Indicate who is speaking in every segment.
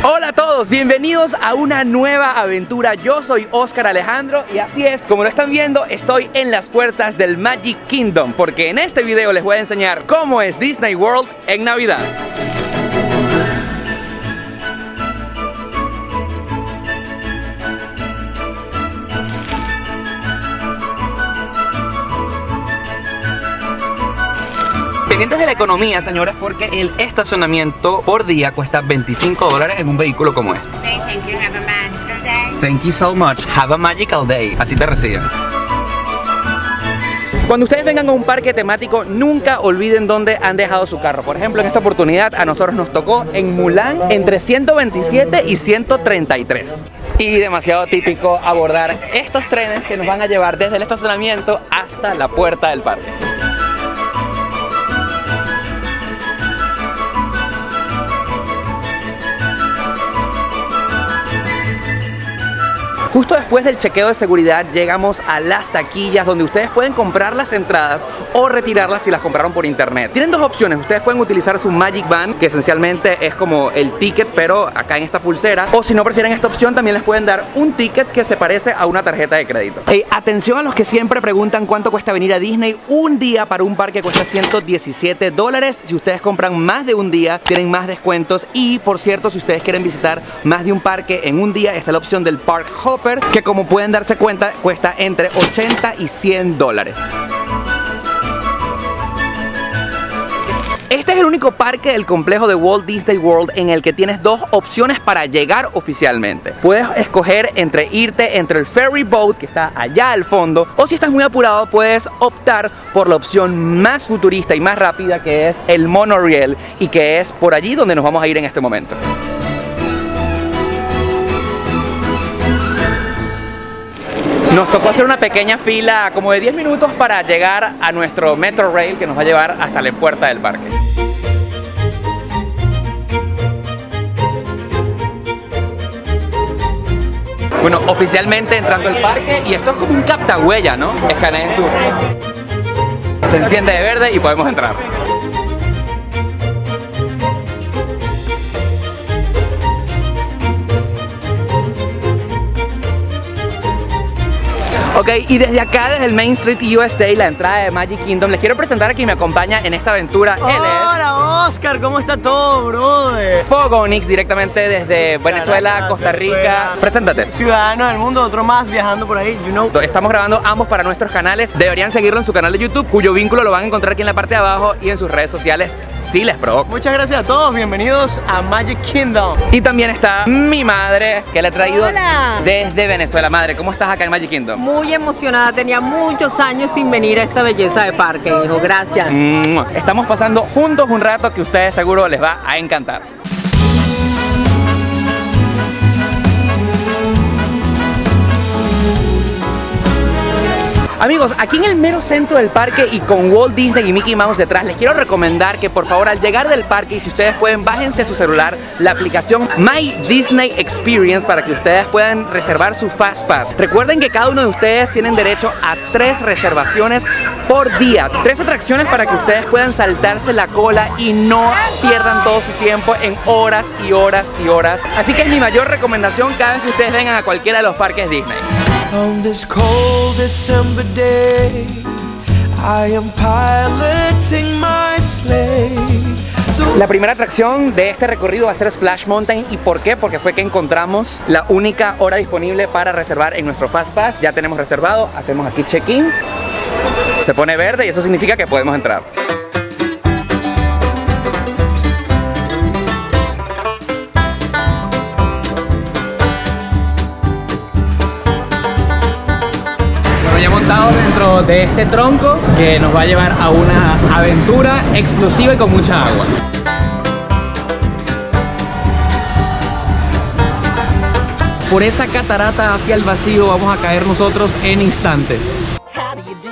Speaker 1: Hola a todos, bienvenidos a una nueva aventura. Yo soy Oscar Alejandro y así es, como lo están viendo, estoy en las puertas del Magic Kingdom, porque en este video les voy a enseñar cómo es Disney World en Navidad. Pendientes de la economía, señores, porque el estacionamiento por día cuesta $25 en un vehículo como este.
Speaker 2: Thank you. Have a magical day.
Speaker 1: Thank you so much. Have a magical day. Así te reciben. Cuando ustedes vengan a un parque temático, nunca olviden dónde han dejado su carro. Por ejemplo, en esta oportunidad a nosotros nos tocó en Mulan entre 127 y 133. Y demasiado típico abordar estos trenes que nos van a llevar desde el estacionamiento hasta la puerta del parque. Justo después del chequeo de seguridad llegamos a las taquillas donde ustedes pueden comprar las entradas o retirarlas si las compraron por internet. Tienen dos opciones, ustedes pueden utilizar su Magic Band, que esencialmente es como el ticket pero acá en esta pulsera, o si no prefieren esta opción también les pueden dar un ticket que se parece a una tarjeta de crédito. Atención a los que siempre preguntan cuánto cuesta venir a Disney. Un día para un parque cuesta $117. Si ustedes compran más de un día tienen más descuentos y por cierto, si ustedes quieren visitar más de un parque en un día está la opción del Park Hopper, que como pueden darse cuenta cuesta entre $80 y $100. Este es el único parque del complejo de Walt Disney World en el que tienes dos opciones para llegar oficialmente. Puedes escoger entre irte entre el ferry boat, que está allá al fondo, o si estás muy apurado puedes optar por la opción más futurista y más rápida, que es el monorail, y que es por allí donde nos vamos a ir en este momento. Nos tocó hacer una pequeña fila como de 10 minutos para llegar a nuestro Metro Rail que nos va a llevar hasta la puerta del parque. Bueno, oficialmente entrando al parque, y esto es como un captahuella, ¿no? Escaneen tu. Se enciende de verde y podemos entrar. Ok, y desde acá, desde el Main Street USA, la entrada de Magic Kingdom, les quiero presentar a quien me acompaña en esta aventura.
Speaker 3: Hola Oscar, ¿cómo está todo, brother?
Speaker 1: Fogonix, directamente desde Venezuela,
Speaker 3: Caracas,
Speaker 1: Costa Rica.
Speaker 3: Venezuela.
Speaker 1: Preséntate.
Speaker 3: Ciudadano del mundo, otro más viajando por ahí, you know.
Speaker 1: Estamos grabando ambos para nuestros canales. Deberían seguirlo en su canal de YouTube, cuyo vínculo lo van a encontrar aquí en la parte de abajo, y en sus redes sociales si les provoca.
Speaker 3: Muchas gracias a todos, bienvenidos a Magic Kingdom.
Speaker 1: Y también está mi madre, que la he traído
Speaker 4: Hola.
Speaker 1: desde Venezuela. Madre, ¿cómo estás acá en Magic Kingdom?
Speaker 4: Muy emocionada, tenía muchos años sin venir a esta belleza de parque, hijo, gracias.
Speaker 1: Estamos pasando juntos un rato que a ustedes seguro les va a encantar. Amigos, aquí en el mero centro del parque y con Walt Disney y Mickey Mouse detrás, les quiero recomendar que por favor al llegar del parque, y si ustedes pueden, bájense a su celular la aplicación My Disney Experience para que ustedes puedan reservar su Fast Pass. Recuerden que cada uno de ustedes tienen derecho a 3 reservaciones por día, 3 atracciones para que ustedes puedan saltarse la cola y no pierdan todo su tiempo en horas y horas y horas. Así que es mi mayor recomendación cada vez que ustedes vengan a cualquiera de los parques Disney.
Speaker 5: On this cold December day, I am piloting my sleigh.
Speaker 1: La primera atracción de este recorrido va a ser Splash Mountain. ¿Y por qué? Porque fue que encontramos la única hora disponible para reservar en nuestro Fast Pass. Ya tenemos reservado, hacemos aquí check-in, se pone verde y eso significa que podemos entrar. Ya montados dentro de este tronco que nos va a llevar a una aventura explosiva y con mucha agua. Por esa catarata hacia el vacío vamos a caer nosotros en instantes.
Speaker 6: How do you do?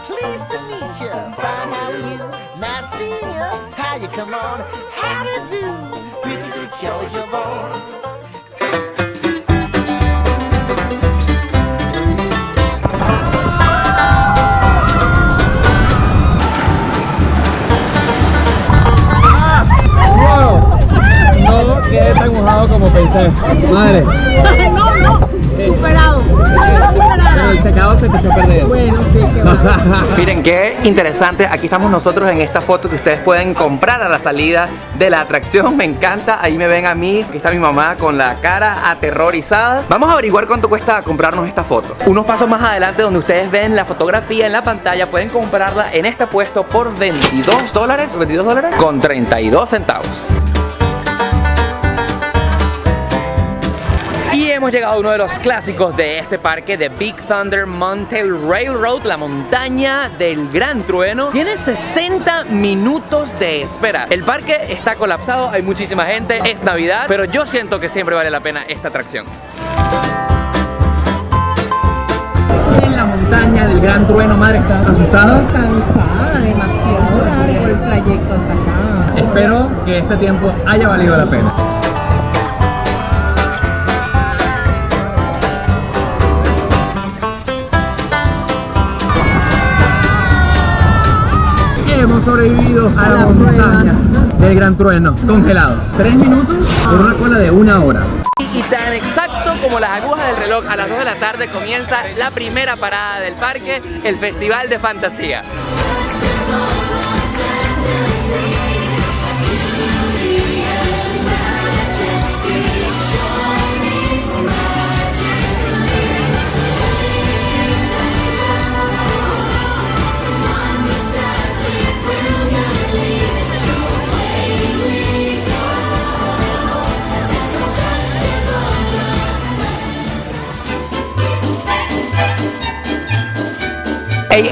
Speaker 6: Pleased to meet you. Fine, how are you? Nice seeing you. How you come on? How to do? Pretty good show as you're born.
Speaker 1: No quede tan mojado
Speaker 3: quedado como pensé. Madre.
Speaker 4: No, superado.
Speaker 3: El secado se te echó a perder.
Speaker 4: Bueno, sí, qué va.
Speaker 1: Miren qué interesante, aquí estamos nosotros en esta foto que ustedes pueden comprar a la salida de la atracción. Me encanta, ahí me ven a mí, aquí está mi mamá con la cara aterrorizada. Vamos a averiguar cuánto cuesta comprarnos esta foto. Unos pasos más adelante donde ustedes ven la fotografía en la pantalla, pueden comprarla en este puesto por $22 con 32 centavos. Y hemos llegado a uno de los clásicos de este parque, de Big Thunder Mountain Railroad, la montaña del Gran Trueno. Tiene 60 minutos de espera. El parque está colapsado, hay muchísima gente, es Navidad, pero yo siento que siempre vale la pena esta atracción. En la montaña del Gran Trueno, madre, ¿está asustada?
Speaker 4: Cansada, demasiado largo el trayecto hasta acá.
Speaker 3: Espero que este tiempo haya valido la pena. Hemos sobrevivido a la montaña del Gran Trueno, congelados. 3 minutos por una cola de 1 hora.
Speaker 1: Y tan exacto como las agujas del reloj, a las 2 de la tarde comienza la primera parada del parque, el Festival de Fantasía.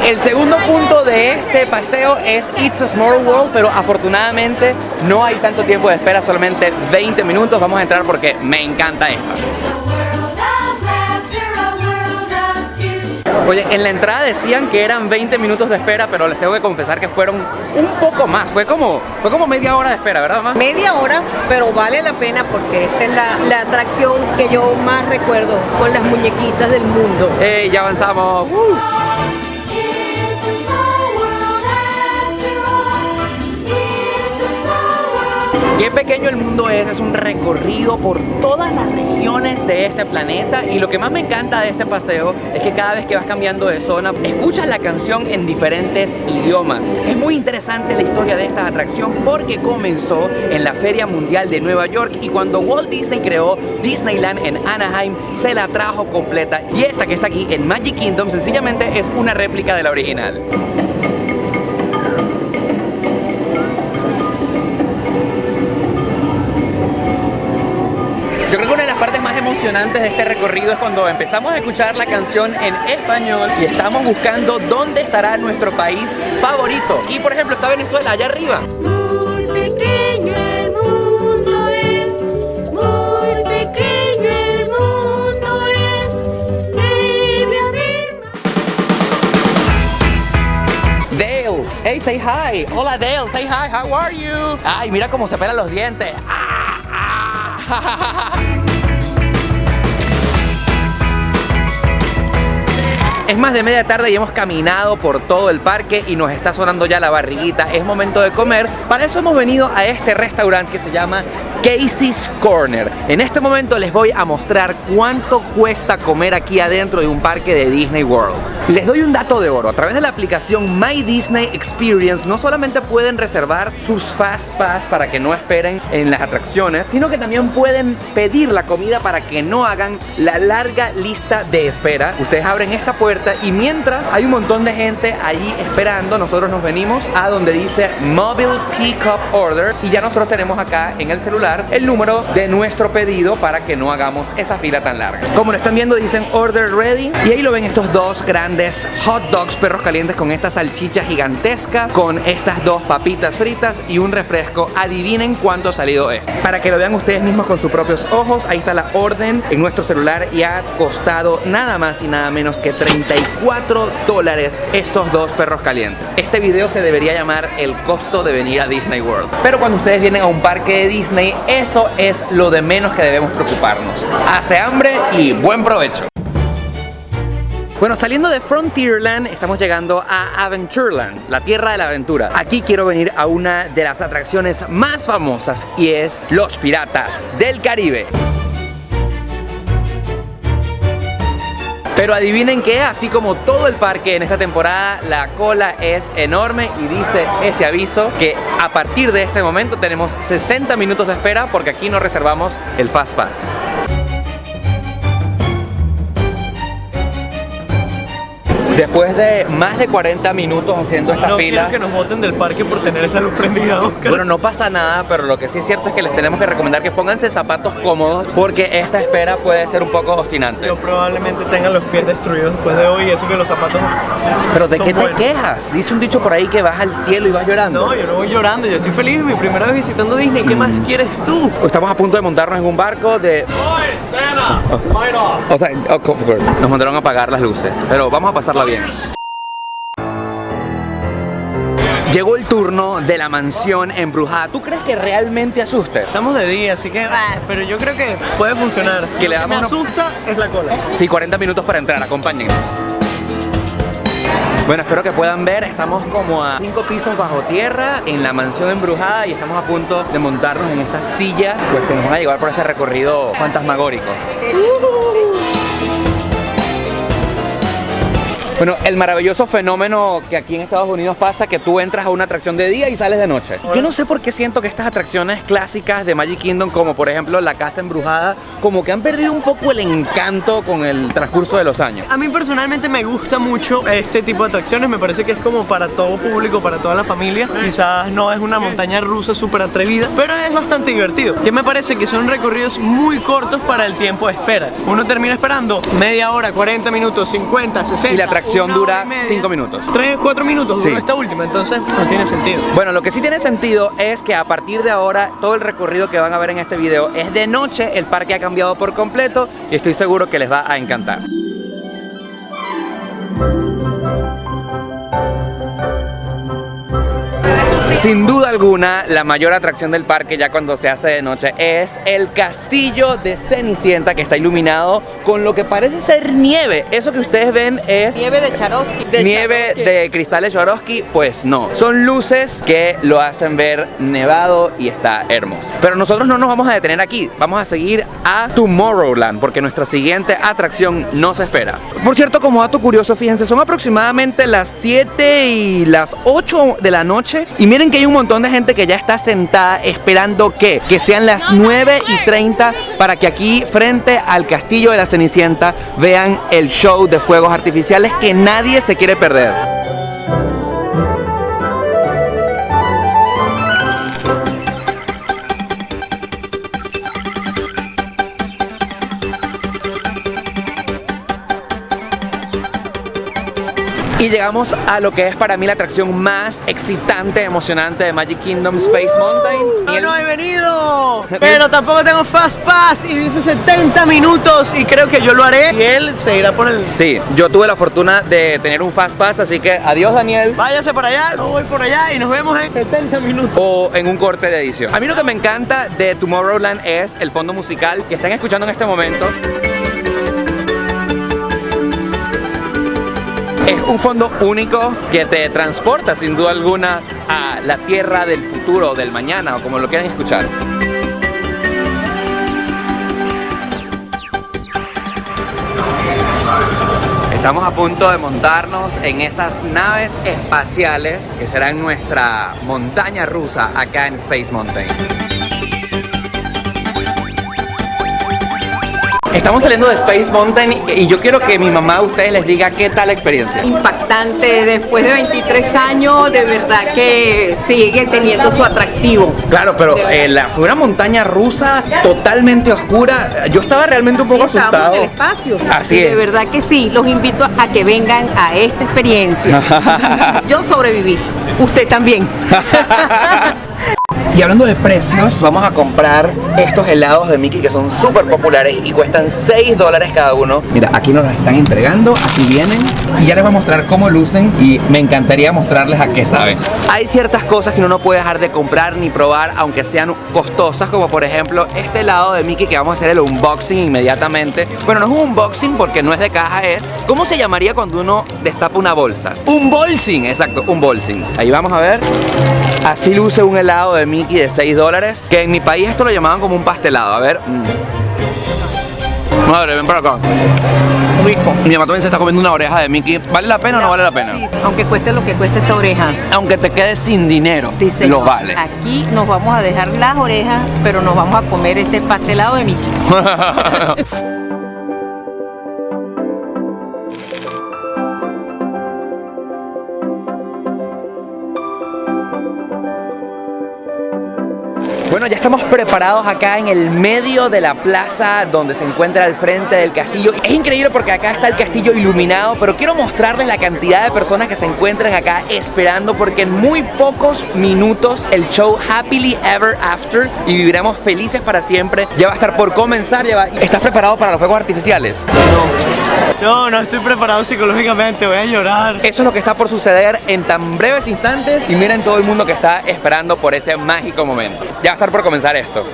Speaker 1: El segundo punto de este paseo es It's a Small World, pero afortunadamente no hay tanto tiempo de espera, solamente 20 minutos. Vamos a entrar porque me encanta esta. Oye, en la entrada decían que eran 20 minutos de espera, pero les tengo que confesar que fueron un poco más. Fue como media hora de espera, ¿verdad, mamá?
Speaker 4: Media hora, pero vale la pena porque esta es la atracción que yo más recuerdo con las muñequitas del mundo.
Speaker 1: Ya avanzamos. Qué pequeño el mundo es un recorrido por todas las regiones de este planeta, y lo que más me encanta de este paseo es que cada vez que vas cambiando de zona escuchas la canción en diferentes idiomas. Es muy interesante la historia de esta atracción porque comenzó en la Feria Mundial de Nueva York, y cuando Walt Disney creó Disneyland en Anaheim se la trajo completa, y esta que está aquí en Magic Kingdom sencillamente es una réplica de la original. Yo creo que una de las partes más emocionantes de este recorrido es cuando empezamos a escuchar la canción en español y estamos buscando dónde estará nuestro país favorito. Y por ejemplo está Venezuela allá arriba.
Speaker 7: Muy pequeño el mundo es, muy pequeño el mundo es, debe haber
Speaker 1: Dale, hey, say hi. Hola Dale, say hi, how are you? Ay, mira cómo se pelan los dientes. Es más de media tarde y hemos caminado por todo el parque y nos está sonando ya la barriguita. Es momento de comer. Para eso hemos venido a este restaurante que se llama Casey's Corner. En este momento les voy a mostrar cuánto cuesta comer aquí adentro de un parque de Disney World. Les doy un dato de oro. A través de la aplicación My Disney Experience no solamente pueden reservar sus Fast Pass para que no esperen en las atracciones, sino que también pueden pedir la comida para que no hagan la larga lista de espera. Ustedes abren esta puerta y mientras hay un montón de gente allí esperando, nosotros nos venimos a donde dice Mobile Pickup Order y ya nosotros tenemos acá en el celular el número de nuestro pedido para que no hagamos esa fila tan larga. Como lo están viendo, dicen Order Ready y ahí lo ven, estos dos grandes hot dogs, perros calientes con esta salchicha gigantesca, con estas dos papitas fritas y un refresco. Adivinen cuánto ha salido esto. Para que lo vean ustedes mismos con sus propios ojos, ahí está la orden en nuestro celular y ha costado nada más y nada menos que $34 estos dos perros calientes. Este video se debería llamar el costo de venir a Disney World. Pero cuando ustedes vienen a un parque de Disney, eso es lo de menos que debemos preocuparnos. Hace hambre y buen provecho. Bueno, saliendo de Frontierland, estamos llegando a Aventureland, la tierra de la aventura. Aquí quiero venir a una de las atracciones más famosas y es Los Piratas del Caribe. Pero adivinen que así como todo el parque en esta temporada, la cola es enorme y dice ese aviso que a partir de este momento tenemos 60 minutos de espera porque aquí no reservamos el Fast Pass. Después de más de 40 minutos haciendo esta fila...
Speaker 8: No quiero que nos boten del parque por tener esa luz prendida, Oscar.
Speaker 1: Bueno, no pasa nada, pero lo que sí es cierto es que les tenemos que recomendar que pónganse zapatos cómodos porque esta espera puede ser un poco obstinante.
Speaker 8: Yo probablemente tenga los pies destruidos después de hoy y eso que los zapatos...
Speaker 1: ¿Pero de
Speaker 8: son
Speaker 1: qué te
Speaker 8: buenos.
Speaker 1: quejas? Dice un dicho por ahí que vas al cielo y vas llorando.
Speaker 8: No, yo no voy llorando, yo estoy feliz, mi primera vez visitando Disney, ¿qué más quieres tú?
Speaker 1: Estamos a punto de montarnos en un barco de... O sea, nos mandaron a apagar las luces, pero vamos a pasarla bien. Llegó el turno de la mansión embrujada. ¿Tú crees que realmente asuste?
Speaker 8: Estamos de día, así que... pero yo creo que puede funcionar.
Speaker 1: Que le
Speaker 8: Lo
Speaker 1: damos
Speaker 8: me
Speaker 1: una-
Speaker 8: asusta es la cola.
Speaker 1: Sí, 40 minutos para entrar, acompáñennos. Bueno, espero que puedan ver, estamos como a 5 pisos bajo tierra en la mansión embrujada y estamos a punto de montarnos en esa silla, pues que nos van a llevar por ese recorrido fantasmagórico. Bueno, el maravilloso fenómeno que aquí en Estados Unidos pasa, que tú entras a una atracción de día y sales de noche. Yo no sé por qué siento que estas atracciones clásicas de Magic Kingdom, como por ejemplo la Casa Embrujada, como que han perdido un poco el encanto con el transcurso de los años.
Speaker 8: A mí personalmente me gusta mucho este tipo de atracciones, me parece que es como para todo público, para toda la familia. Quizás no es una montaña rusa súper atrevida, pero es bastante divertido. Que me parece que son recorridos muy cortos para el tiempo de espera. Uno termina esperando media hora, 40 minutos, 50, 60.
Speaker 1: Y la atracción
Speaker 8: una
Speaker 1: dura
Speaker 8: hora y media.
Speaker 1: 5 minutos.
Speaker 8: 3, 4 minutos
Speaker 1: Sí.
Speaker 8: duró esta última, entonces no tiene sentido.
Speaker 1: Bueno, lo que sí tiene sentido es que a partir de ahora todo el recorrido que van a ver en este video es de noche, el parque ha cambiado por completo y estoy seguro que les va a encantar. Sin duda alguna, la mayor atracción del parque ya cuando se hace de noche es el castillo de Cenicienta, que está iluminado con lo que parece ser nieve. Eso que ustedes ven es
Speaker 4: Nieve de Swarovski.
Speaker 1: nieve de cristales Swarovski, pues no. Son luces que lo hacen ver nevado y está hermoso. Pero nosotros no nos vamos a detener aquí. Vamos a seguir a Tomorrowland porque nuestra siguiente atracción nos espera. Por cierto, como dato curioso, fíjense, son aproximadamente las 7 y las 8 de la noche y miren que hay un montón de gente que ya está sentada esperando que sean las 9:30 para que aquí frente al castillo de la Cenicienta vean el show de fuegos artificiales que nadie se quiere perder. Y llegamos a lo que es para mí la atracción más excitante, emocionante de Magic Kingdom, Space Mountain.
Speaker 8: No he venido, pero tampoco tengo Fast Pass y dice 70 minutos y creo que yo lo haré y él se irá por el...
Speaker 1: Sí, yo tuve la fortuna de tener un Fast Pass, así que adiós Daniel.
Speaker 8: Váyase para allá, yo voy por allá y nos vemos en 70 minutos.
Speaker 1: O en un corte de edición. A mí lo que me encanta de Tomorrowland es el fondo musical que están escuchando en este momento. Es un fondo único que te transporta sin duda alguna a la tierra del futuro, del mañana o como lo quieran escuchar. Estamos a punto de montarnos en esas naves espaciales que serán nuestra montaña rusa acá en Space Mountain. Estamos saliendo de Space Mountain y yo quiero que mi mamá a ustedes les diga qué tal la experiencia.
Speaker 4: Impactante, después de 23 años, de verdad que sigue teniendo su atractivo.
Speaker 1: Claro, pero fue una montaña rusa totalmente oscura. Yo estaba realmente un poco
Speaker 4: Sí, estábamos
Speaker 1: asustado.
Speaker 4: en el espacio.
Speaker 1: Así
Speaker 4: Y
Speaker 1: es.
Speaker 4: de verdad que sí, los invito a que vengan a esta experiencia. Yo sobreviví, usted también.
Speaker 1: Y hablando de precios, vamos a comprar estos helados de Mickey que son súper populares y cuestan $6 cada uno. Mira, aquí nos los están entregando, aquí vienen y ya les voy a mostrar cómo lucen y me encantaría mostrarles a qué saben. Hay ciertas cosas que uno no puede dejar de comprar ni probar aunque sean costosas, como por ejemplo este helado de Mickey que vamos a hacer el unboxing inmediatamente. Bueno, no es un unboxing porque no es de caja, es... ¿Cómo se llamaría cuando uno destapa una bolsa? Un bolsing, exacto, un bolsing. Ahí vamos a ver. Así luce un helado de Mickey de $6, que en mi país esto lo llamaban como un pastelado. A ver. Madre, ven para acá.
Speaker 4: Rico.
Speaker 1: Mi mamá también se está comiendo una oreja de Mickey. ¿Vale la pena o no vale la pena?
Speaker 4: Sí, aunque cueste lo que cueste esta oreja.
Speaker 1: Aunque te quedes sin dinero,
Speaker 4: Sí, señor.
Speaker 1: lo vale.
Speaker 4: Aquí nos vamos a dejar las orejas, pero nos vamos a comer este pastelado de Mickey. Bueno, ya estamos preparados acá en el medio de la plaza donde se encuentra al frente del castillo. Es increíble porque acá está el castillo iluminado, pero quiero mostrarles la cantidad de personas que se encuentran acá esperando porque en muy pocos minutos el show Happily Ever After y Viviremos Felices para Siempre ya va a estar por comenzar. ¿Estás preparado para los fuegos artificiales?
Speaker 8: No estoy preparado psicológicamente, voy a llorar.
Speaker 1: Eso es lo que está por suceder en tan breves instantes y miren todo el mundo que está esperando por ese mágico momento. Ya va a estar por comenzar esto.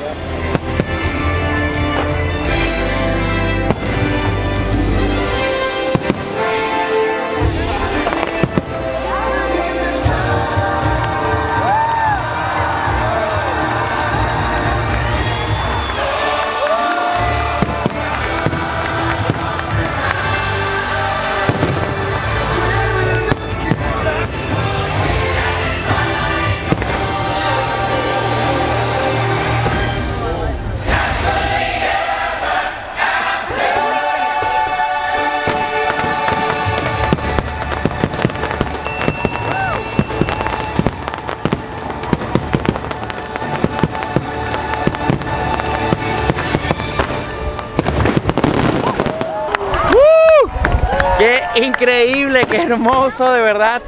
Speaker 1: ¡Qué increíble! ¡Qué hermoso! De verdad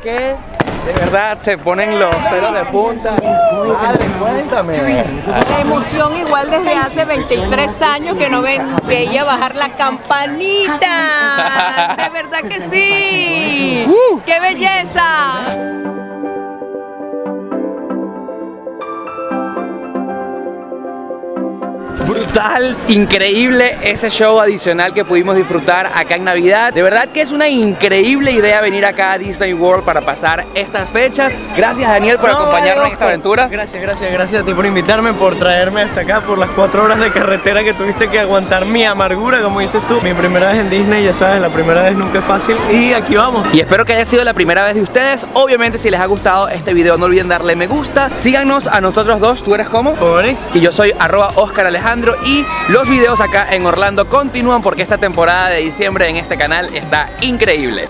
Speaker 1: se ponen los pelos de punta. Madre, cuéntame.
Speaker 4: La emoción igual desde hace 23 años que no veía bajar la campanita. De verdad que sí. ¡Qué belleza!
Speaker 1: Brutal, increíble ese show adicional que pudimos disfrutar acá en Navidad. De verdad que es una increíble idea venir acá a Disney World para pasar estas fechas. Gracias, Daniel, por acompañarnos en esta aventura.
Speaker 8: Gracias a ti por invitarme, por traerme hasta acá, por las 4 horas de carretera que tuviste que aguantar mi amargura, como dices tú. Mi primera vez en Disney, ya sabes, la primera vez nunca es fácil y aquí vamos.
Speaker 1: Y espero que haya sido la primera vez de ustedes. Obviamente, si les ha gustado este video, no olviden darle me gusta. Síganos a nosotros dos. ¿Tú eres cómo?
Speaker 8: Onyx.
Speaker 1: Y yo soy @Oscar Alejandro. Y los videos acá en Orlando continúan porque esta temporada de diciembre en este canal está increíble.